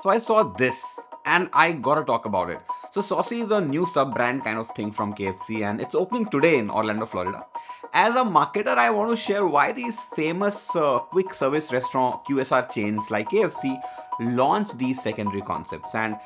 So I saw this and I gotta talk about it. So Saucy is a new sub-brand kind of thing from KFC and it's opening today in Orlando, Florida. As a marketer, I want to share why these famous quick service restaurant QSR chains like KFC launch these secondary concepts and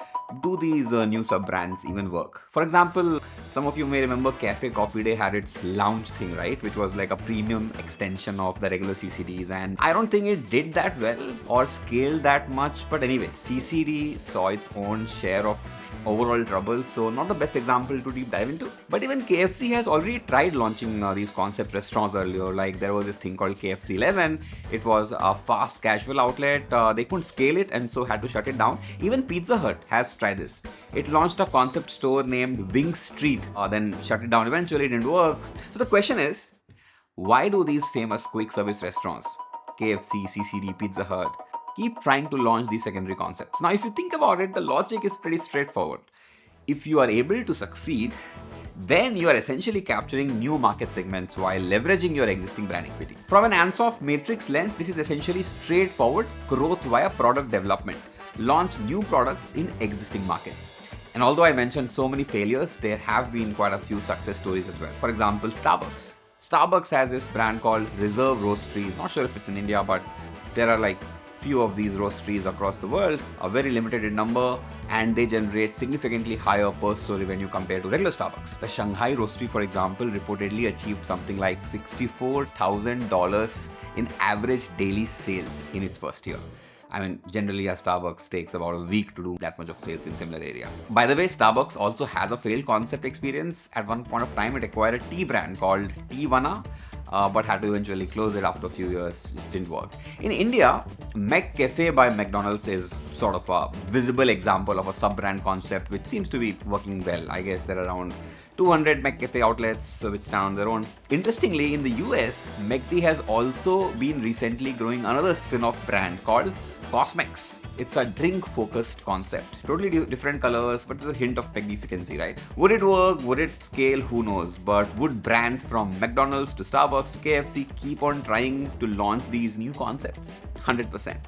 do these new sub-brands even work. For example, some of you may remember Cafe Coffee Day had its lounge thing, right? Which was like a premium extension of the regular CCDs, and I don't think it did that well or scaled that much. But anyway, CCD saw its own share of overall trouble, so not the best example to deep dive into. But even KFC has already tried launching these concept restaurants earlier. Like there was this thing called KFC 11. It was a fast casual outlet. They couldn't scale it and so had to shut it down. Even Pizza Hut has tried this. It launched a concept store named Wing Street, then shut it down eventually. It didn't work. So the question is, why do these famous quick service restaurants, KFC, CCD, Pizza Hut, keep trying to launch these secondary concepts? Now, if you think about it, the logic is pretty straightforward. If you are able to succeed, then you are essentially capturing new market segments while leveraging your existing brand equity. From an Ansoff matrix lens, this is essentially straightforward growth via product development. Launch new products in existing markets. And although I mentioned so many failures, there have been quite a few success stories as well. For example, Starbucks. Starbucks has this brand called Reserve Roasteries. Not sure if it's in India, but there are like few of these roasteries across the world, a very limited in number, and they generate significantly higher per store revenue compared to regular Starbucks. The Shanghai Roastery, for example, reportedly achieved something like $64,000 in average daily sales in its first year. I mean, generally a Starbucks takes about a week to do that much of sales in similar area. By the way, Starbucks also has a failed concept experience. At one point of time, it acquired a tea brand called Teavana, but had to eventually close it after a few years. It didn't work. In India, McCafe by McDonald's is sort of a visible example of a sub-brand concept which seems to be working well. I guess there are around 200 McCafe outlets which stand on their own. Interestingly, in the US, McD has also been recently growing another spin-off brand called Cosmex. It's a drink-focused concept. Totally different colors, but there's a hint of magnificency, right? Would it work? Would it scale? Who knows? But would brands from McDonald's to Starbucks to KFC keep on trying to launch these new concepts? 100%.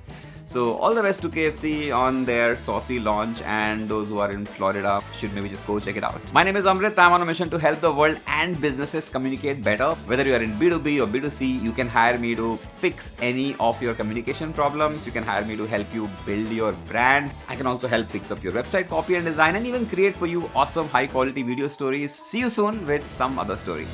So all the best to KFC on their Saucy launch, and those who are in Florida should maybe just go check it out. My name is Amrit. I'm on a mission to help the world and businesses communicate better. Whether you are in B2B or B2C, you can hire me to fix any of your communication problems. You can hire me to help you build your brand. I can also help fix up your website copy and design, and even create for you awesome high quality video stories. See you soon with some other story.